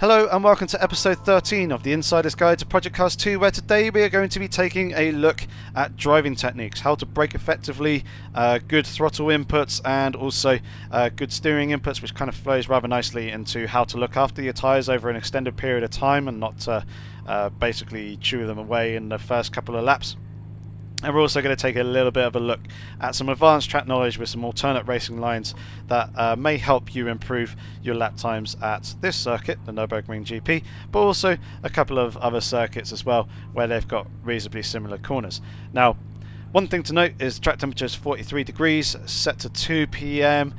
Hello and welcome to episode 13 of the Insider's Guide to Project Cars 2, where today we are going to be taking a look at driving techniques, how to brake effectively, good throttle inputs and also good steering inputs, which kind of flows rather nicely into how to look after your tyres over an extended period of time and not basically chew them away in the first couple of laps. And we're also going to take a little bit of a look at some advanced track knowledge with some alternate racing lines that may help you improve your lap times at this circuit, the Nürburgring GP, but also a couple of other circuits as well where they've got reasonably similar corners. Now, one thing to note is track temperature is 43 degrees, set to 2 p.m.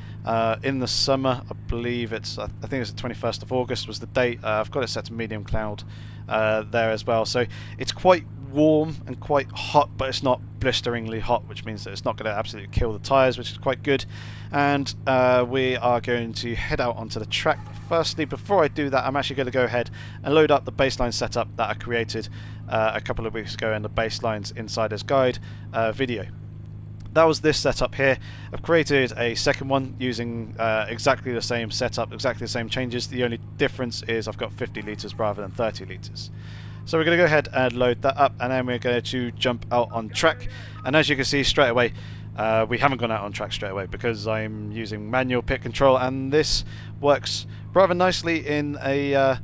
In the summer. I believe I think it's the 21st of August was the date. I've got it set to medium cloud there as well, so it's quite warm and quite hot, but it's not blisteringly hot, which means that it's not going to absolutely kill the tyres, which is quite good. And we are going to head out onto the track. Firstly, before I do that, I'm actually going to go ahead and load up the baseline setup that I created a couple of weeks ago in the Baselines Insider's Guide video. That was this setup here. I've created a second one using exactly the same setup, exactly the same changes. The only difference is I've got 50 litres rather than 30 litres. So we're going to go ahead and load that up, and then we're going to jump out on track. And as you can see straight away, we haven't gone out on track straight away because I'm using manual pit control, and this works rather nicely in a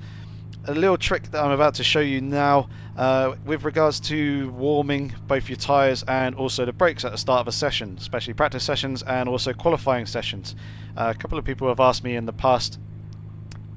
little trick that I'm about to show you now with regards to warming both your tyres and also the brakes at the start of a session, especially practice sessions and also qualifying sessions. A couple of people have asked me in the past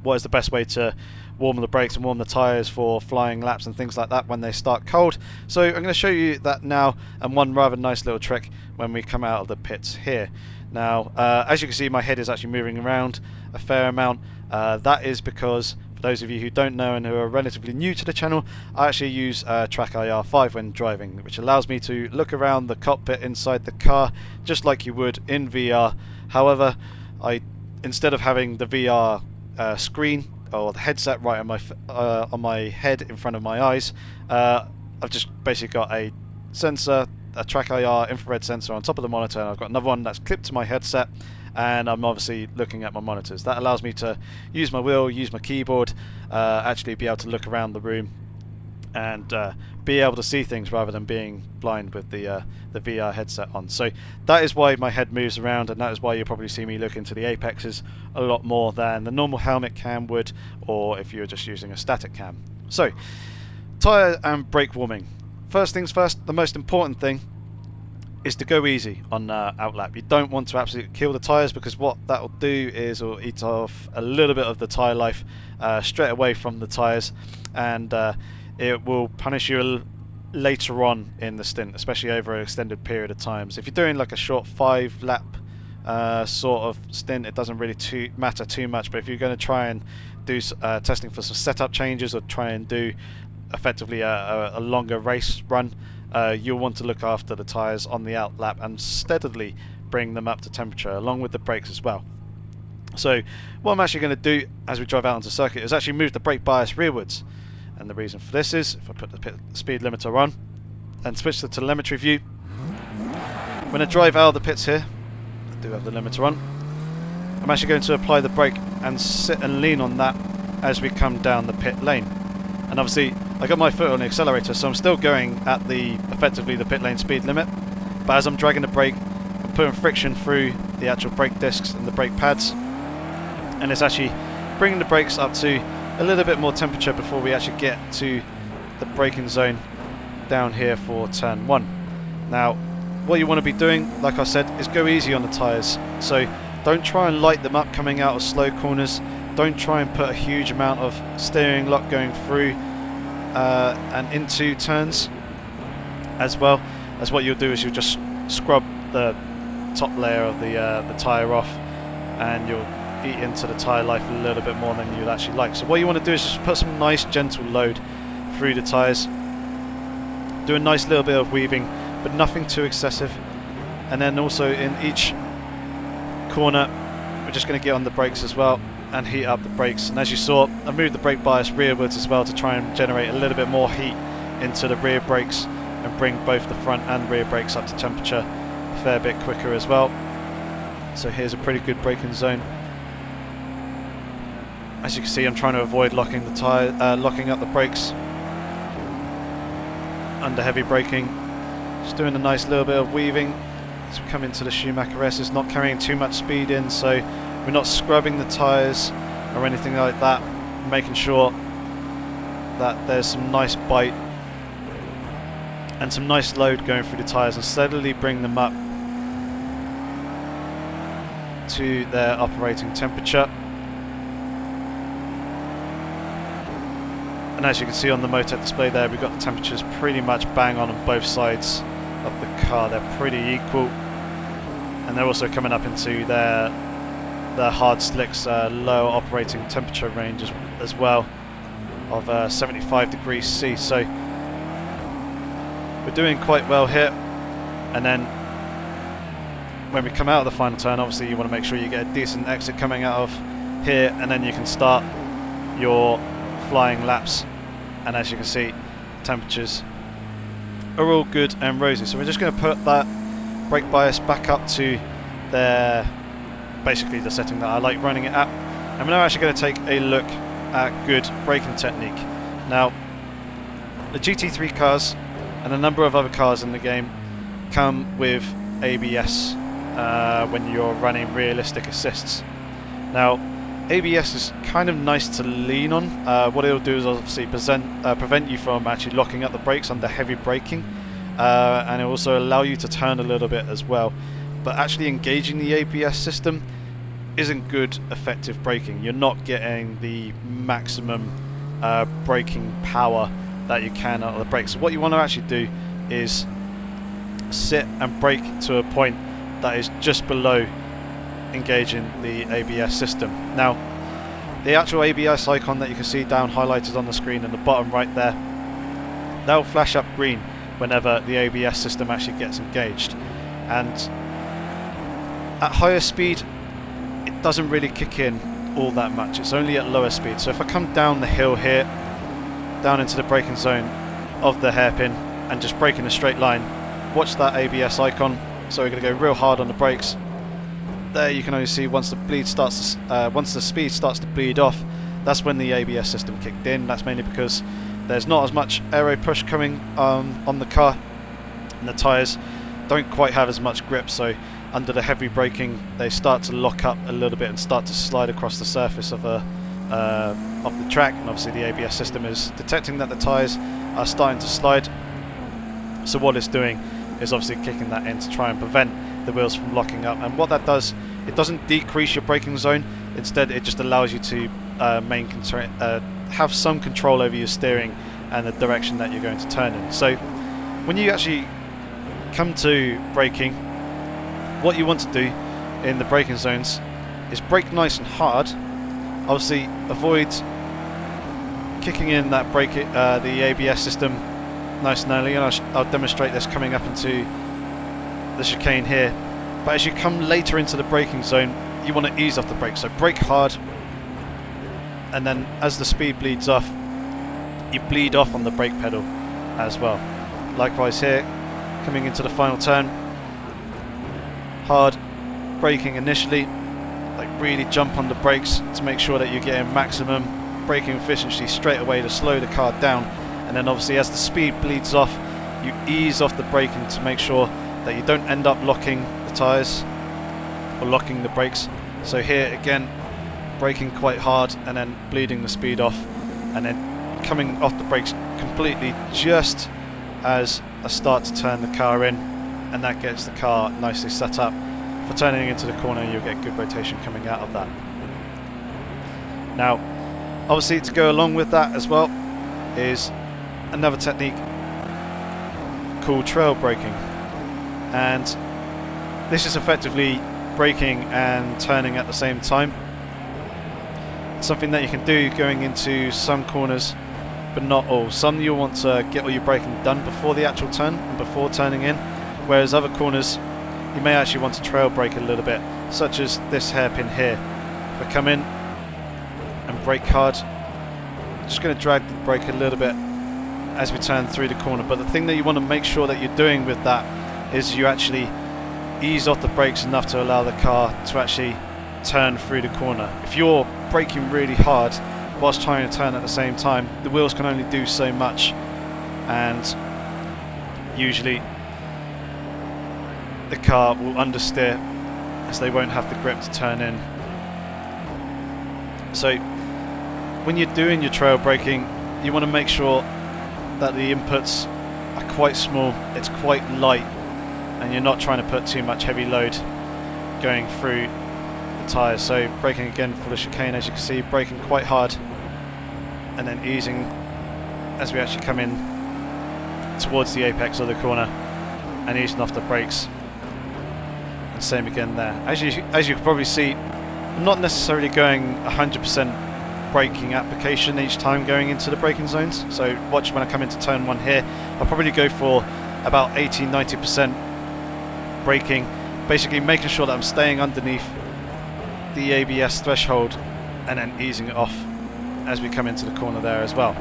what is the best way to warm the brakes and warm the tyres for flying laps and things like that when they start cold. So I'm going to show you that now, and one rather nice little trick when we come out of the pits here. Now, as you can see, my head is actually moving around a fair amount. That is because, for those of you who don't know and who are relatively new to the channel, I actually use Track IR5 when driving, which allows me to look around the cockpit inside the car just like you would in VR. However, instead of having the VR screen or the headset right on my head in front of my eyes, I've just basically got a sensor, a Track IR infrared sensor on top of the monitor, and I've got another one that's clipped to my headset, and I'm obviously looking at my monitors. That allows me to use my wheel, use my keyboard, actually be able to look around the room and be able to see things rather than being blind with the VR headset on. So that is why my head moves around, and that is why you'll probably see me look into the apexes a lot more than the normal helmet cam would, or if you're just using a static cam. So, tyre and brake warming. First things first, the most important thing is to go easy on outlap. You don't want to absolutely kill the tyres, because what that will do is it'll eat off a little bit of the tyre life straight away from the tyres, and it will punish you later on in the stint, especially over an extended period of time. So if you're doing like a short 5 lap sort of stint, it doesn't really matter too much. But if you're going to try and do testing for some setup changes, or try and do effectively a longer race run, you'll want to look after the tyres on the out lap and steadily bring them up to temperature, along with the brakes as well. So what I'm actually going to do as we drive out onto circuit is actually move the brake bias rearwards. And the reason for this is, if I put the speed limiter on and switch to the telemetry view, when I drive out of the pits here, I do have the limiter on, I'm actually going to apply the brake and sit and lean on that as we come down the pit lane. And obviously I got my foot on the accelerator, so I'm still going at effectively the pit lane speed limit, but as I'm dragging the brake, I'm putting friction through the actual brake discs and the brake pads, and it's actually bringing the brakes up to a little bit more temperature before we actually get to the braking zone down here for turn 1. Now, what you want to be doing, like I said, is go easy on the tyres. So don't try and light them up coming out of slow corners. Don't try and put a huge amount of steering lock going through and into turns, as well as what you'll do is you'll just scrub the top layer of the tyre off, and you'll eat into the tyre life a little bit more than you'd actually like. So what you want to do is just put some nice gentle load through the tyres, do a nice little bit of weaving, but nothing too excessive. And then also in each corner, we're just going to get on the brakes as well and heat up the brakes. And as you saw, I moved the brake bias rearwards as well to try and generate a little bit more heat into the rear brakes and bring both the front and rear brakes up to temperature a fair bit quicker as well. So here's a pretty good braking zone. As you can see, I'm trying to avoid locking up the brakes under heavy braking. Just doing a nice little bit of weaving as we come into the Schumacher S. It's not carrying too much speed in, so we're not scrubbing the tyres or anything like that. Making sure that there's some nice bite and some nice load going through the tyres, and steadily bring them up to their operating temperature. And as you can see on the Motec display there, we've got the temperatures pretty much bang on both sides of the car. They're pretty equal, and they're also coming up into their hard slicks low operating temperature range as well of 75 degrees C. So we're doing quite well here. And then when we come out of the final turn, obviously you want to make sure you get a decent exit coming out of here, and then you can start your flying laps. And as you can see, temperatures are all good and rosy. So we're just going to put that brake bias back up to basically the setting that I like running it at. And we're now actually going to take a look at good braking technique. Now, the GT3 cars and a number of other cars in the game come with ABS when you're running realistic assists. Now, ABS is kind of nice to lean on. What it'll do is obviously prevent you from actually locking up the brakes under heavy braking, and it'll also allow you to turn a little bit as well. But actually engaging the ABS system isn't good effective braking. You're not getting the maximum braking power that you can out of the brakes. So what you want to actually do is sit and brake to a point that is just below engaging the ABS system. Now, the actual ABS icon that you can see down highlighted on the screen in the bottom right there, that will flash up green whenever the ABS system actually gets engaged. And at higher speed, it doesn't really kick in all that much. It's only at lower speed. So if I come down the hill here, down into the braking zone of the hairpin, and just brake in a straight line, watch that ABS icon. So we're going to go real hard on the brakes. There you can only see once once the speed starts to bleed off, that's when the ABS system kicked in. That's mainly because there's not as much aero push coming on the car, and the tyres don't quite have as much grip, so under the heavy braking they start to lock up a little bit and start to slide across the surface of the track. And obviously the ABS system is detecting that the tyres are starting to slide, so what it's doing is obviously kicking that in to try and prevent the wheels from locking up. And what that does, it doesn't decrease your braking zone, instead it just allows you to have some control over your steering and the direction that you're going to turn in. So when you actually come to braking, what you want to do in the braking zones is brake nice and hard. Obviously avoid kicking in that the ABS system nice and early, and I'll demonstrate this coming up into the chicane here. But as you come later into the braking zone, you want to ease off the brakes, so brake hard, and then as the speed bleeds off, you bleed off on the brake pedal as well. Likewise here, coming into the final turn, hard braking initially, like really jump on the brakes to make sure that you're getting maximum braking efficiency straight away to slow the car down. And then obviously as the speed bleeds off, you ease off the braking to make sure that you don't end up locking the tyres or locking the brakes. So here again, braking quite hard and then bleeding the speed off, and then coming off the brakes completely just as I start to turn the car in, and that gets the car nicely set up for turning into the corner. You'll get good rotation coming out of that. Now obviously to go along with that as well is another technique called trail braking, and this is effectively braking and turning at the same time. It's something that you can do going into some corners, but not all. Some you'll want to get all your braking done before the actual turn and before turning in, whereas other corners you may actually want to trail brake a little bit, such as this hairpin here. If I come in and brake hard, I'm just going to drag the brake a little bit as we turn through the corner. But the thing that you want to make sure that you're doing with that is you actually ease off the brakes enough to allow the car to actually turn through the corner. If you're braking really hard whilst trying to turn at the same time, the wheels can only do so much, and usually the car will understeer as they won't have the grip to turn in. So when you're doing your trail braking, you want to make sure that the inputs are quite small, it's quite light, and you're not trying to put too much heavy load going through the tyres. So braking again for the chicane, as you can see, braking quite hard and then easing as we actually come in towards the apex of the corner and easing off the brakes. And same again there. As you can probably see, I'm not necessarily going 100% braking application each time going into the braking zones. So watch when I come into turn 1 here, I'll probably go for about 80-90% braking, basically making sure that I'm staying underneath the ABS threshold and then easing it off as we come into the corner there as well.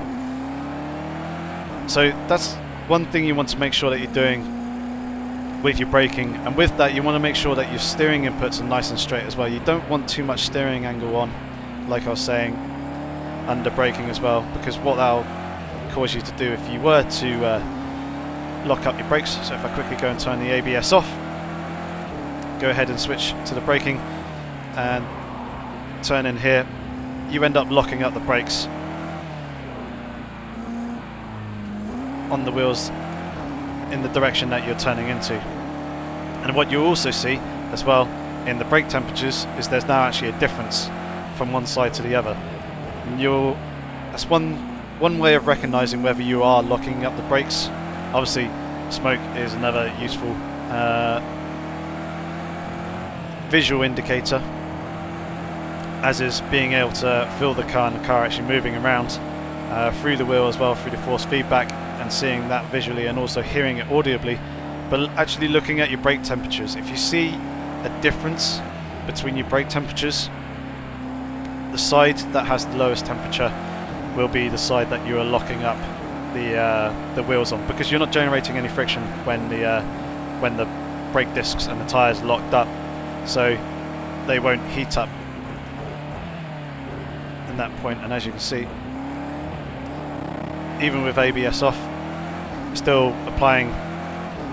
So that's one thing you want to make sure that you're doing with your braking, and with that you want to make sure that your steering inputs are nice and straight as well. You don't want too much steering angle on, like I was saying, under braking as well, because what that'll cause you to do if you were to lock up your brakes. So if I quickly go and turn the ABS off, go ahead and switch to the braking and turn in here, you end up locking up the brakes on the wheels in the direction that you're turning into. And what you also see as well in the brake temperatures is there's now actually a difference from one side to the other. And that's one way of recognizing whether you are locking up the brakes. Obviously smoke is another useful visual indicator, as is being able to feel the car and the car actually moving around through the wheel as well, through the force feedback, and seeing that visually and also hearing it audibly. But actually looking at your brake temperatures, if you see a difference between your brake temperatures, the side that has the lowest temperature will be the side that you are locking up the wheels on, because you're not generating any friction when the brake discs and the tyres are locked up, so they won't heat up in that point. And as you can see, even with ABS off, still applying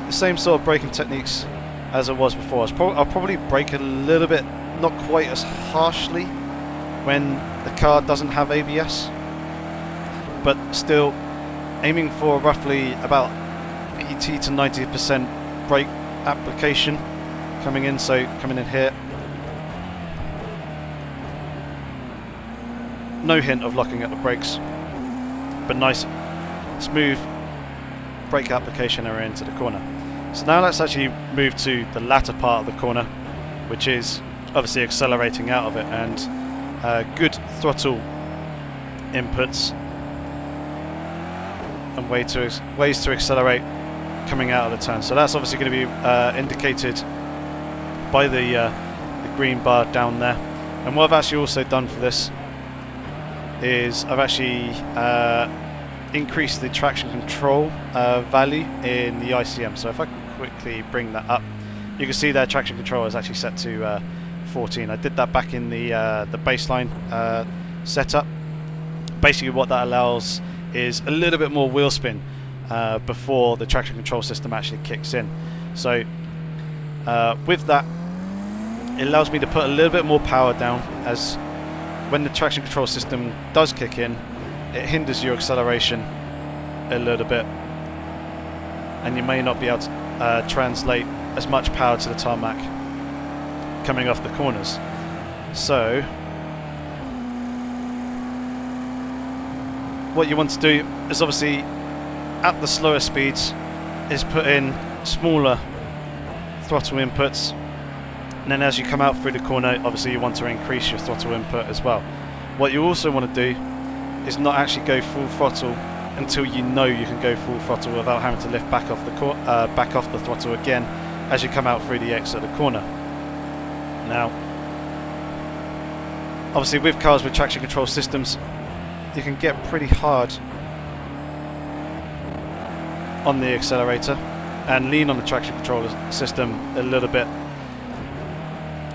the same sort of braking techniques as it was before. I'll probably brake a little bit, not quite as harshly when the car doesn't have ABS, but still aiming for roughly about 80-90% brake application coming in. So coming in here, no hint of locking up the brakes, but nice smooth brake application area into the corner. So now let's actually move to the latter part of the corner, which is obviously accelerating out of it, and good throttle inputs and ways to accelerate coming out of the turn. So that's obviously going to be indicated by the green bar down there. And what I've actually also done for this is I've actually increased the traction control value in the ICM. So if I can quickly bring that up, you can see that traction control is actually set to 14. I did that back in the baseline setup. Basically what that allows is a little bit more wheel spin before the traction control system actually kicks in. So with that, it allows me to put a little bit more power down, as when the traction control system does kick in, it hinders your acceleration a little bit, and you may not be able to translate as much power to the tarmac coming off the corners. So what you want to do is, obviously at the slower speeds, is put in smaller throttle inputs, and then as you come out through the corner, obviously you want to increase your throttle input as well. What you also want to do is not actually go full throttle until you know you can go full throttle without having to lift back off the throttle again as you come out through the exit of the corner. Now, obviously with cars with traction control systems, you can get pretty hard on the accelerator and lean on the traction control system a little bit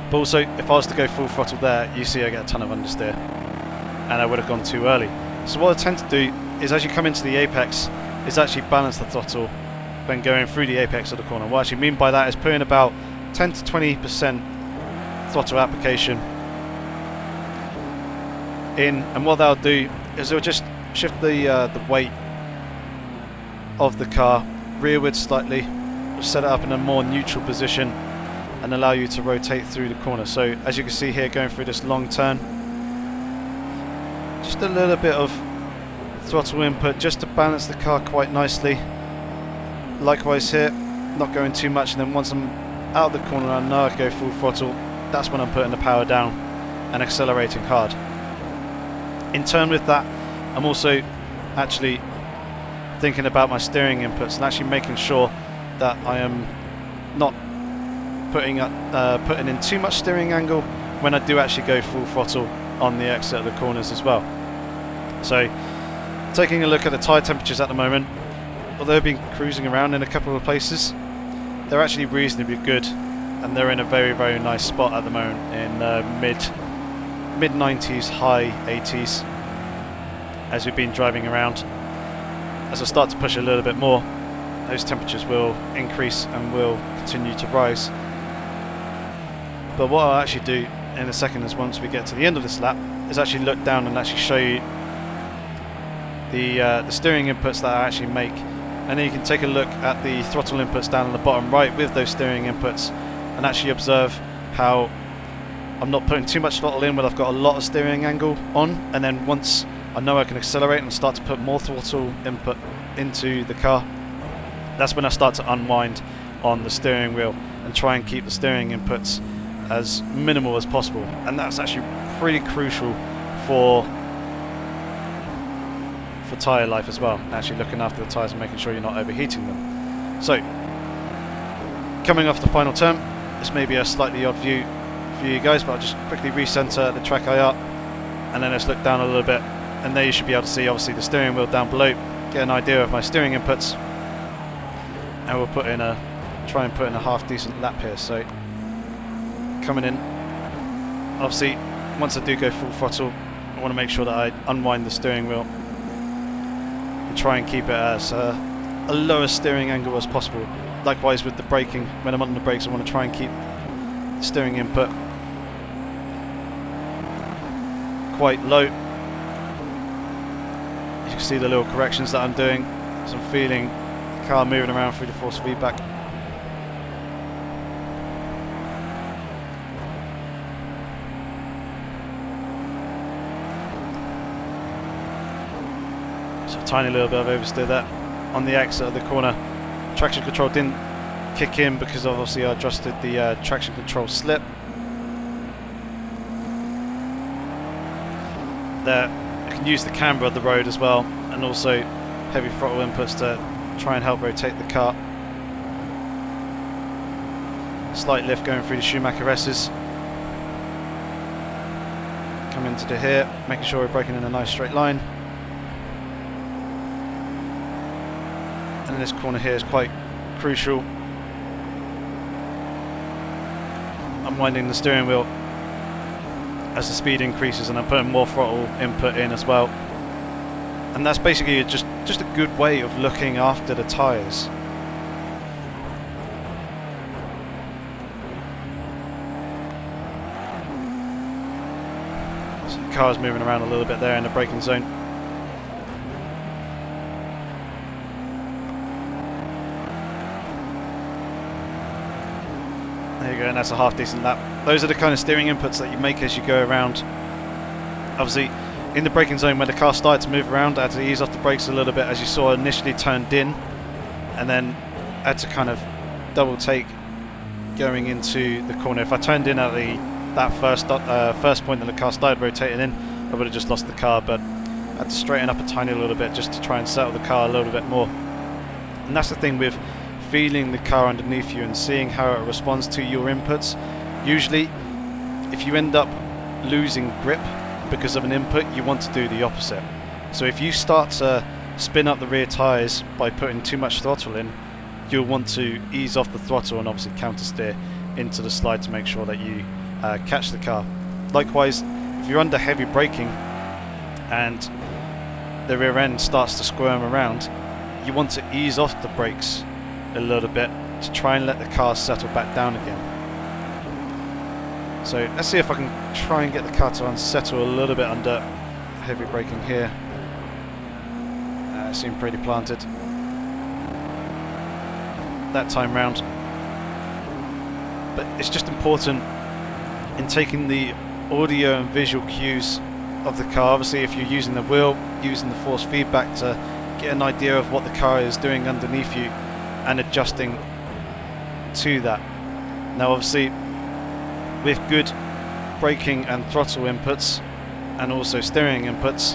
But also, if I was to go full throttle there, you see I get a ton of understeer, and I would have gone too early. So what I tend to do is, as you come into the apex, is actually balance the throttle when going through the apex of the corner. What I actually mean by that is putting about 10 to 20% throttle application in, and what that'll do is it'll just shift the weight of the car rearward slightly, set it up in a more neutral position, and allow you to rotate through the corner. So as you can see here, going through this long turn, just a little bit of throttle input just to balance the car quite nicely. Likewise here, not going too much, and then once I'm out of the corner I know I go full throttle, that's when I'm putting the power down and accelerating hard. In turn with that, I'm also actually thinking about my steering inputs and actually making sure that I am not putting in too much steering angle when I do actually go full throttle on the exit of the corners as well. So taking a look at the tyre temperatures at the moment, although I've been cruising around in a couple of places, they're actually reasonably good, and they're in a very, very nice spot at the moment in mid 90s, high 80s. As we've been driving around, as I start to push a little bit more, those temperatures will increase and will continue to rise. But what I'll actually do in a second is, once we get to the end of this lap, is actually look down and actually show you the steering inputs that I actually make, and then you can take a look at the throttle inputs down in the bottom right with those steering inputs, and actually observe how I'm not putting too much throttle in when I've got a lot of steering angle on, and then once I know I can accelerate and start to put more throttle input into the car, that's when I start to unwind on the steering wheel and try and keep the steering inputs as minimal as possible. And that's actually pretty crucial for tyre life as well, actually looking after the tyres and making sure you're not overheating them. So coming off the final turn, this may be a slightly odd view for you guys, but I'll just quickly recenter the track IR, and then let's look down a little bit, and there you should be able to see obviously the steering wheel down below, get an idea of my steering inputs, and we'll try and put in a half decent lap here. So coming in, obviously once I do go full throttle, I want to make sure that I unwind the steering wheel and try and keep it as a lower steering angle as possible. Likewise with the braking, when I'm on the brakes I want to try and keep the steering input quite low. You can see the little corrections that I'm doing as I'm feeling the car moving around through the force feedback. So a tiny little bit of oversteer there on the exit of the corner. Traction control didn't kick in because obviously I adjusted the traction control slip. There, I can use the camber of the road as well, and also heavy throttle inputs to try and help rotate the car. Slight lift going through the Schumacher S's. Come into the here, making sure we're braking in a nice straight line. And this corner here is quite crucial. Unwinding the steering wheel as the speed increases, and I'm putting more throttle input in as well. And that's basically just a good way of looking after the tyres. So the car's moving around a little bit there in the braking zone. There you go, and that's a half decent lap. Those are the kind of steering inputs that you make as you go around. Obviously, in the braking zone, when the car started to move around, I had to ease off the brakes a little bit, as you saw. Initially turned in, and then had to kind of double take going into the corner. If I turned in at that first point that the car started rotating in, I would have just lost the car, but I had to straighten up a tiny little bit just to try and settle the car a little bit more. And that's the thing with feeling the car underneath you and seeing how it responds to your inputs. Usually, if you end up losing grip because of an input, you want to do the opposite. So if you start to spin up the rear tyres by putting too much throttle in, you'll want to ease off the throttle and obviously counter steer into the slide to make sure that you catch the car. Likewise, if you're under heavy braking and the rear end starts to squirm around, you want to ease off the brakes a little bit to try and let the car settle back down again. So let's see if I can try and get the car to unsettle a little bit under heavy braking here. It seemed pretty planted that time round. But it's just important in taking the audio and visual cues of the car. Obviously, if you're using the wheel, using the force feedback to get an idea of what the car is doing underneath you and adjusting to that. Now obviously, with good braking and throttle inputs and also steering inputs,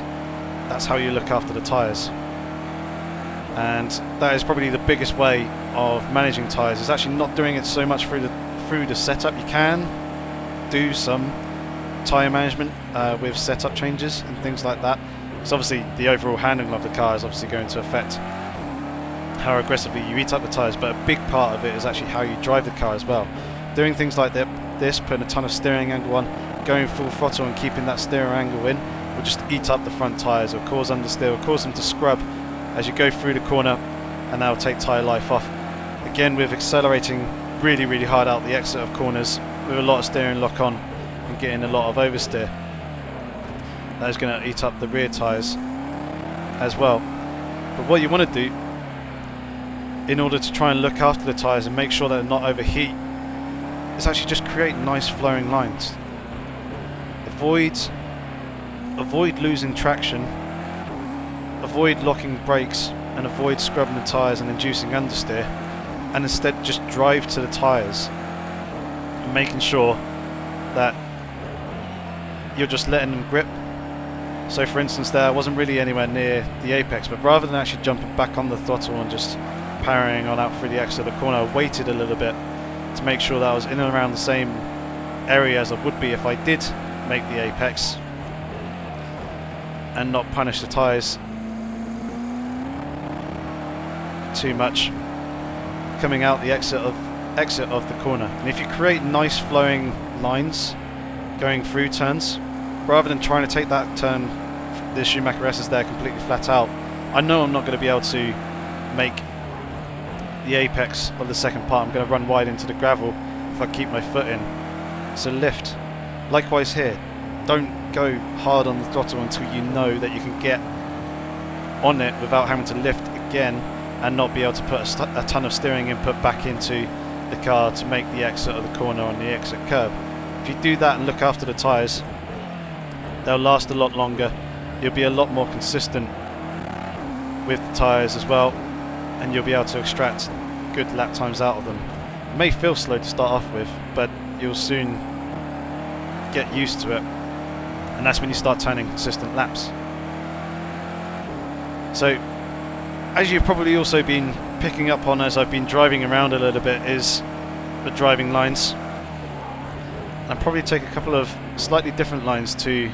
that's how you look after the tyres. And that is probably the biggest way of managing tyres, is actually not doing it so much through the setup. You can do some tyre management with setup changes and things like that. So obviously the overall handling of the car is obviously going to affect how aggressively you eat up the tyres, but a big part of it is actually how you drive the car as well. Doing things like this, putting a ton of steering angle on, going full throttle and keeping that steering angle in, will just eat up the front tyres, or cause understeer, or cause them to scrub as you go through the corner, and that will take tyre life off. Again, with accelerating really, really hard out the exit of corners with a lot of steering lock on and getting a lot of oversteer, that is going to eat up the rear tyres as well. But what you want to do in order to try and look after the tyres and make sure that they're not overheat is actually just create nice flowing lines. Avoid losing traction, avoid locking brakes, and avoid scrubbing the tyres and inducing understeer, and instead just drive to the tyres and making sure that you're just letting them grip. So for instance there, I wasn't really anywhere near the apex, but rather than actually jumping back on the throttle and just powering on out through the exit of the corner, I waited a little bit to make sure that I was in and around the same area as I would be if I did make the apex, and not punish the tyres too much coming out the exit of the corner. And if you create nice flowing lines going through turns, rather than trying to take that turn, the Schumacher S is there completely flat out, I know I'm not going to be able to make the apex of the second part. I'm going to run wide into the gravel if I keep my foot in. So lift. Likewise here, don't go hard on the throttle until you know that you can get on it without having to lift again and not be able to put a ton of steering input back into the car to make the exit of the corner on the exit curb. If you do that and look after the tyres, they'll last a lot longer. You'll be a lot more consistent with the tyres as well, and you'll be able to extract good lap times out of them. It may feel slow to start off with, but you'll soon get used to it, and that's when you start turning consistent laps. So as you've probably also been picking up on as I've been driving around a little bit, is the driving lines. I'll probably take a couple of slightly different lines to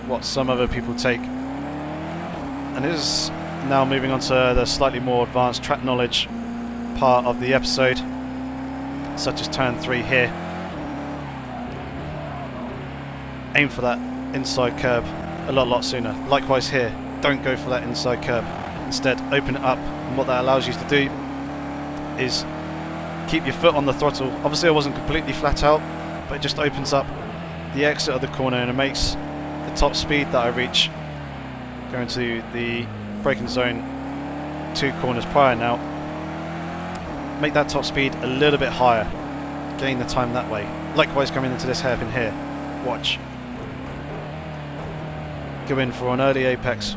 what some other people take, and this is now moving on to the slightly more advanced track knowledge part of the episode, such as turn 3 here. Aim for that inside curb a lot sooner. Likewise here, don't go for that inside curb. Instead, open it up, and what that allows you to do is keep your foot on the throttle. Obviously I wasn't completely flat out, but it just opens up the exit of the corner, and it makes the top speed that I reach going to the braking zone 2 corners prior now, make that top speed a little bit higher, gain the time that way. Likewise coming into this hairpin here, watch, go in for an early apex,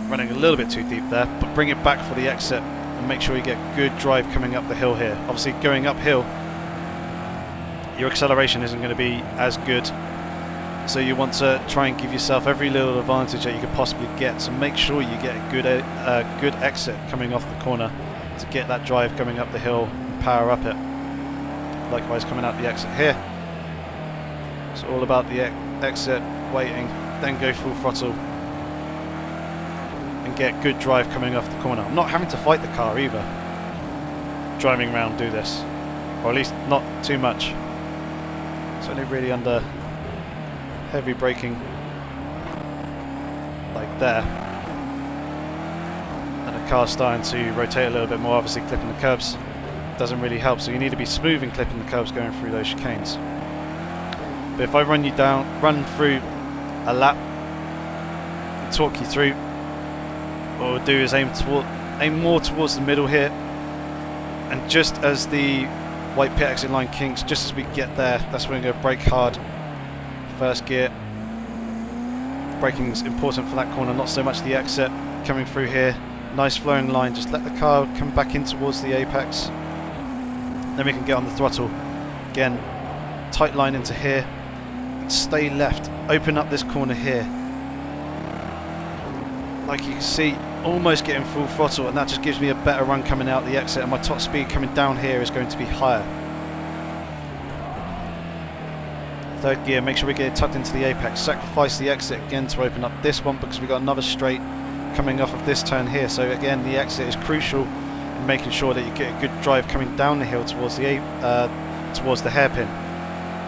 running a little bit too deep there, but bring it back for the exit and make sure you get good drive coming up the hill here. Obviously going uphill, your acceleration isn't going to be as good, so you want to try and give yourself every little advantage that you could possibly get, so make sure you get a good exit coming off the corner to get that drive coming up the hill and power up it. Likewise coming out the exit here, it's all about the exit, waiting, then go full throttle and get good drive coming off the corner. I'm not having to fight the car either, driving around do this, or at least not too much. It's only really under heavy braking like there. And the car's starting to rotate a little bit more, obviously clipping the curbs doesn't really help, so you need to be smooth in clipping the curbs going through those chicanes. But if I run through a lap, talk you through, what we'll do is aim more towards the middle here, and just as the white pit exit line kinks, just as we get there, that's when we're going to brake hard. First gear. Braking is important for that corner, not so much the exit. Coming through here, nice flowing line, just let the car come back in towards the apex. Then we can get on the throttle. Again, tight line into here. Stay left, open up this corner here. Like you can see, almost getting full throttle, and that just gives me a better run coming out the exit, and my top speed coming down here is going to be higher. Third gear, make sure we get it tucked into the apex. Sacrifice the exit again to open up this one because we've got another straight coming off of this turn here. So again, the exit is crucial in making sure that you get a good drive coming down the hill towards the hairpin.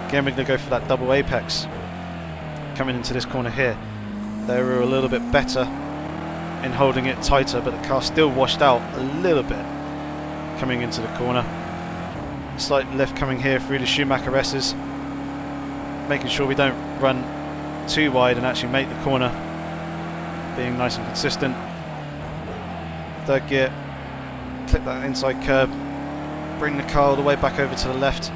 Again, we're going to go for that double apex coming into this corner here. They were a little bit better in holding it tighter, but the car still washed out a little bit coming into the corner. Slight lift coming here through the Schumacher S's, making sure we don't run too wide and actually make the corner, being nice and consistent. Third gear, clip that inside curb, bring the car all the way back over to the left,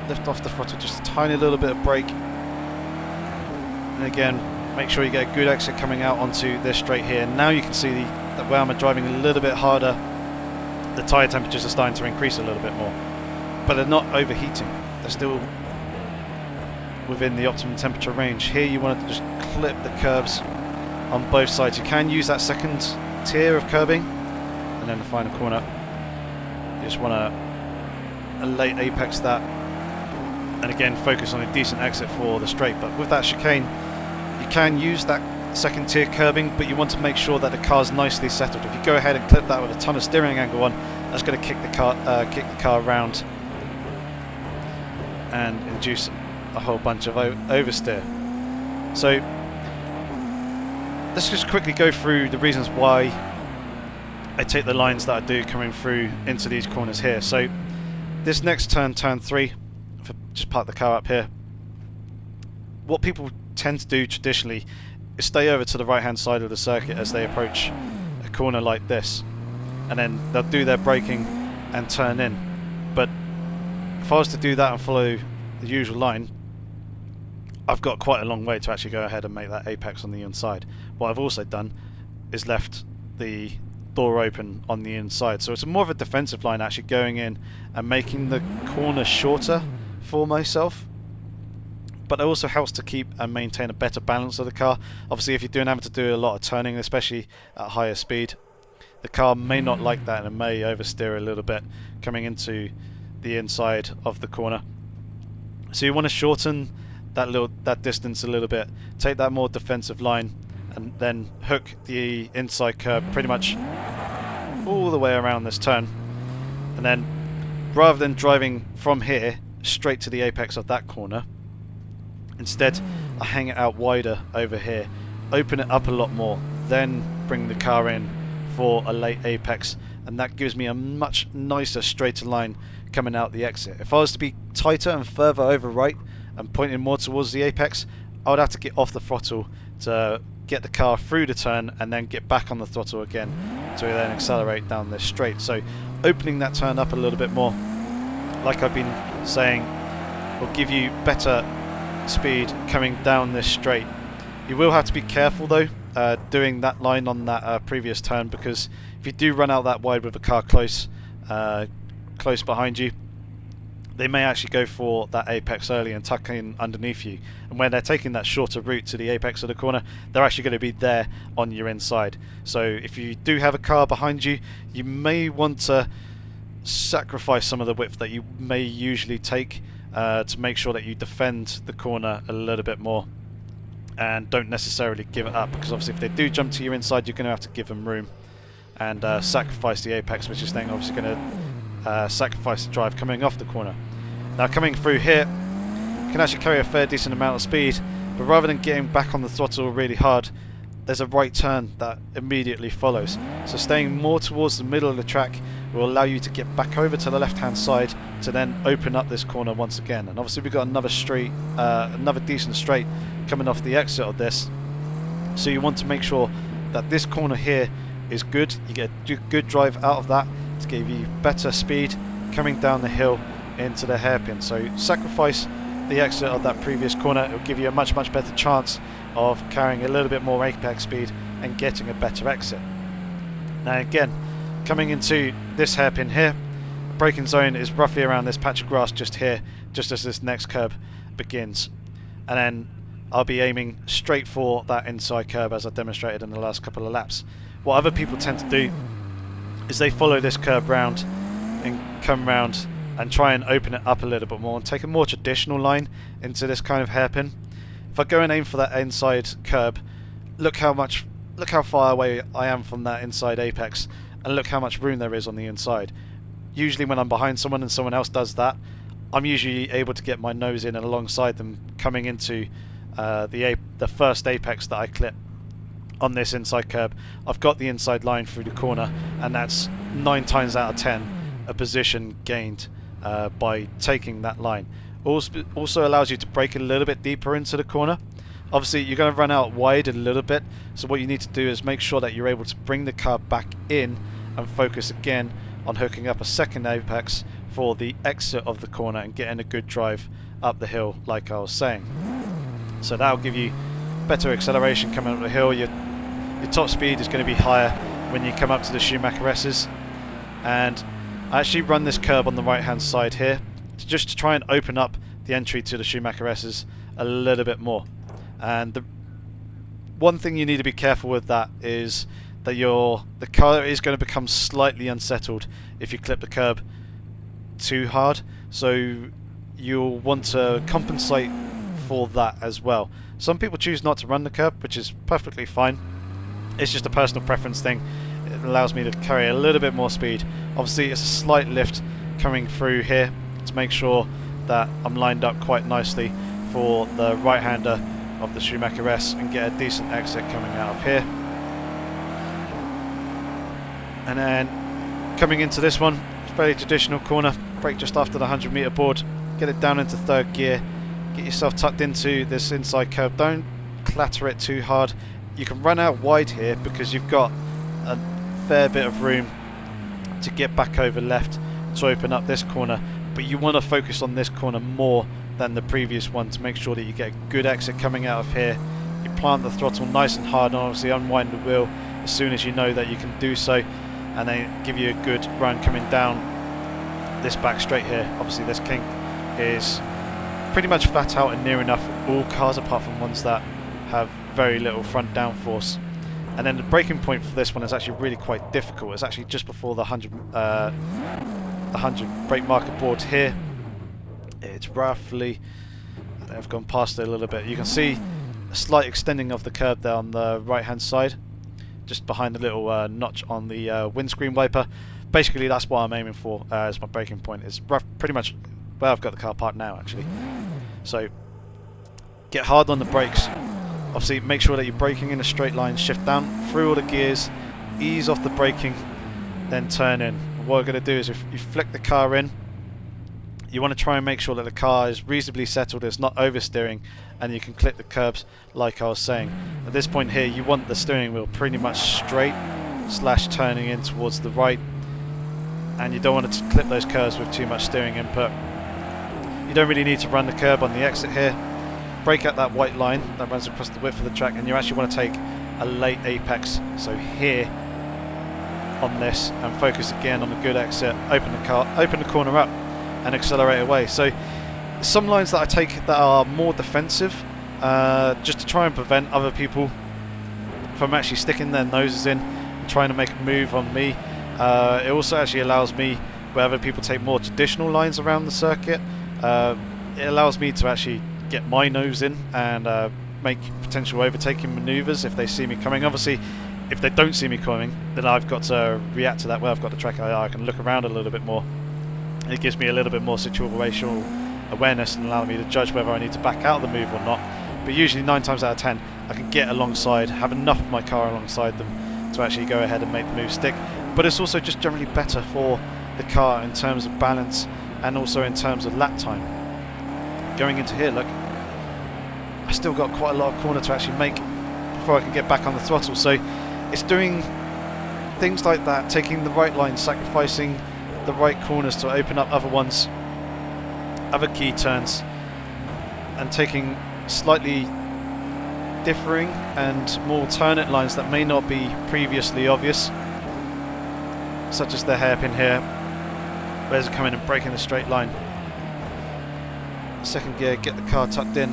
lift off the throttle, just a tiny little bit of brake, and again make sure you get a good exit coming out onto this straight here. Now you can see that where I'm driving a little bit harder, the tyre temperatures are starting to increase a little bit more, but they're not overheating, they're still within the optimum temperature range. Here you want to just clip the curbs on both sides. You can use that second tier of curbing, and then the final corner you just want to late apex that, and again focus on a decent exit for the straight. But with that chicane you can use that second tier curbing, but you want to make sure that the car's nicely settled. If you go ahead and clip that with a ton of steering angle on, that's going to kick the car around and induce a whole bunch of oversteer. So let's just quickly go through the reasons why I take the lines that I do coming through into these corners here. So this next turn, turn 3, just park the car up here. What people tend to do traditionally is stay over to the right hand side of the circuit as they approach a corner like this, and then they'll do their braking and turn in. But if I was to do that and follow the usual line, I've got quite a long way to actually go ahead and make that apex on the inside. What I've also done is left the door open on the inside, so it's more of a defensive line, actually going in and making the corner shorter for myself. But it also helps to keep and maintain a better balance of the car. Obviously if you're having to do a lot of turning, especially at higher speed, the car may not like that and it may oversteer a little bit coming into the inside of the corner. So you want to shorten that distance a little bit, take that more defensive line, and then hook the inside curb pretty much all the way around this turn. And then rather than driving from here straight to the apex of that corner, instead I hang it out wider over here, open it up a lot more, then bring the car in for a late apex, and that gives me a much nicer straighter line coming out the exit. If I was to be tighter and further over right and pointing more towards the apex, I would have to get off the throttle to get the car through the turn and then get back on the throttle again to then accelerate down this straight. So opening that turn up a little bit more, like I've been saying, will give you better speed coming down this straight. You will have to be careful though doing that line on that previous turn, because if you do run out that wide with a car close behind you, they may actually go for that apex early and tuck in underneath you, and when they're taking that shorter route to the apex of the corner, they're actually going to be there on your inside. So if you do have a car behind you, you may want to sacrifice some of the width that you may usually take to make sure that you defend the corner a little bit more and don't necessarily give it up, because obviously if they do jump to your inside, you're going to have to give them room and sacrifice the apex, which is then obviously going to sacrifice the drive coming off the corner. Now coming through here, can actually carry a fair decent amount of speed, but rather than getting back on the throttle really hard, there's a right turn that immediately follows. So staying more towards the middle of the track will allow you to get back over to the left hand side to then open up this corner once again. And obviously we've got another straight, another decent straight coming off the exit of this, so you want to make sure that this corner here is good. You get a good drive out of that to give you better speed coming down the hill into the hairpin. So sacrifice the exit of that previous corner, it will give you a much better chance of carrying a little bit more apex speed and getting a better exit. Now again, coming into this hairpin here, the braking zone is roughly around this patch of grass just here, just as this next curb begins, and then I'll be aiming straight for that inside curb as I demonstrated in the last couple of laps. What other people tend to do is they follow this curb round and come round and try and open it up a little bit more and take a more traditional line into this kind of hairpin. If I go and aim for that inside curb, look how far away I am from that inside apex, and look how much room there is on the inside. Usually when I'm behind someone and someone else does that, I'm usually able to get my nose in and alongside them coming into the first apex that I clip on this inside curb. I've got the inside line through the corner, and that's 9 times out of 10 a position gained by taking that line. Also allows you to brake a little bit deeper into the corner. Obviously you're going to run out wide a little bit, so what you need to do is make sure that you're able to bring the car back in and focus again on hooking up a second apex for the exit of the corner and getting a good drive up the hill like I was saying. So that'll give you better acceleration coming up the hill. Your top speed is going to be higher when you come up to the Schumacher S's. And I actually run this curb on the right hand side here just to try and open up the entry to the Schumacher S's a little bit more. And the one thing you need to be careful with that is that the car is going to become slightly unsettled if you clip the curb too hard, so you'll want to compensate for that as well. Some people choose not to run the curb, which is perfectly fine. It's just a personal preference thing. It allows me to carry a little bit more speed. Obviously it's a slight lift coming through here to make sure that I'm lined up quite nicely for the right hander of the Schumacher S and get a decent exit coming out of here. And then coming into this one, fairly traditional corner, brake just after the 100-meter board, get it down into third gear, get yourself tucked into this inside curb, don't clatter it too hard. You can run out wide here because you've got a fair bit of room to get back over left to open up this corner, but you want to focus on this corner more than the previous one to make sure that you get a good exit coming out of here. You plant the throttle nice and hard and obviously unwind the wheel as soon as you know that you can do so, and then give you a good run coming down this back straight here. Obviously this kink is pretty much flat out and near enough for all cars apart from ones that have very little front downforce. And then the braking point for this one is actually really quite difficult. It's actually just before the 100 brake marker board here. It's roughly, I've gone past it a little bit. You can see a slight extending of the curb there on the right hand side, just behind the little notch on the windscreen wiper. Basically that's what I'm aiming for as my braking point. It's pretty much where I've got the car parked now actually. So get hard on the brakes. Obviously make sure that you're braking in a straight line, shift down through all the gears, ease off the braking, then turn in. What we're going to do is if you flick the car in, you want to try and make sure that the car is reasonably settled, it's not oversteering, and you can clip the curbs like I was saying. At this point here you want the steering wheel pretty much straight / turning in towards the right, and you don't want to clip those curves with too much steering input. You don't really need to run the curb on the exit here. Break out that white line that runs across the width of the track, and you actually want to take a late apex, so here on this, and focus again on a good exit, open the corner up and accelerate away. So some lines that I take that are more defensive, just to try and prevent other people from actually sticking their noses in and trying to make a move on me. It also actually allows me, where other people take more traditional lines around the circuit, it allows me to actually get my nose in and make potential overtaking maneuvers if they see me coming. Obviously if they don't see me coming, then I've got to react to that where I've got the track I can look around a little bit more. It gives me a little bit more situational awareness and allowing me to judge whether I need to back out of the move or not. But usually 9 times out of 10 I can get alongside, have enough of my car alongside them to actually go ahead and make the move stick. But it's also just generally better for the car in terms of balance and also in terms of lap time. Going into here, look, I still got quite a lot of corner to actually make before I can get back on the throttle. So it's doing things like that, taking the right line, sacrificing the right corners to open up other ones, other key turns, and taking slightly differing and more alternate lines that may not be previously obvious, such as the hairpin here, where's it coming and breaking the straight line. Second gear, get the car tucked in,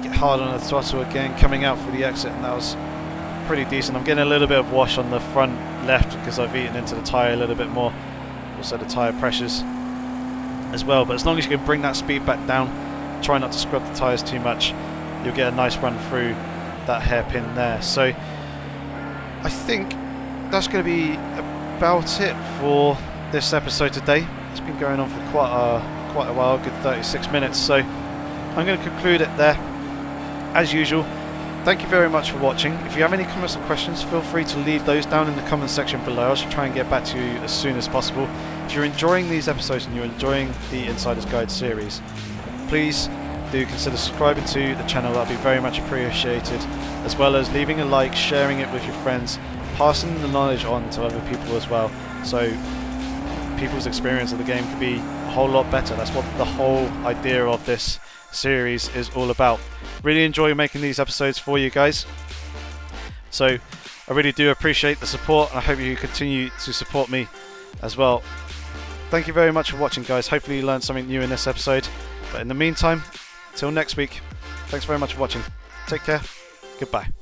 get hard on the throttle again, coming out for the exit, and that was pretty decent. I'm getting a little bit of wash on the front left because I've eaten into the tyre a little bit more, also the tyre pressures as well. But as long as you can bring that speed back down, try not to scrub the tyres too much, you'll get a nice run through that hairpin there. So I think that's going to be about it for this episode today. It's been going on for quite a while, good 36 minutes, so I'm going to conclude it there. As usual, thank you very much for watching. If you have any comments or questions, feel free to leave those down in the comment section below. I shall try and get back to you as soon as possible. If you're enjoying these episodes and you're enjoying the Insider's Guide series, please do consider subscribing to the channel. That would be very much appreciated, as well as leaving a like, sharing it with your friends, passing the knowledge on to other people as well, so people's experience of the game could be a whole lot better. That's what the whole idea of this series is all about. Really enjoy making these episodes for you guys, so I really do appreciate the support. I hope you continue to support me as well. Thank you very much for watching, guys. Hopefully you learned something new in this episode, but in the meantime, till next week, thanks very much for watching. Take care. Goodbye.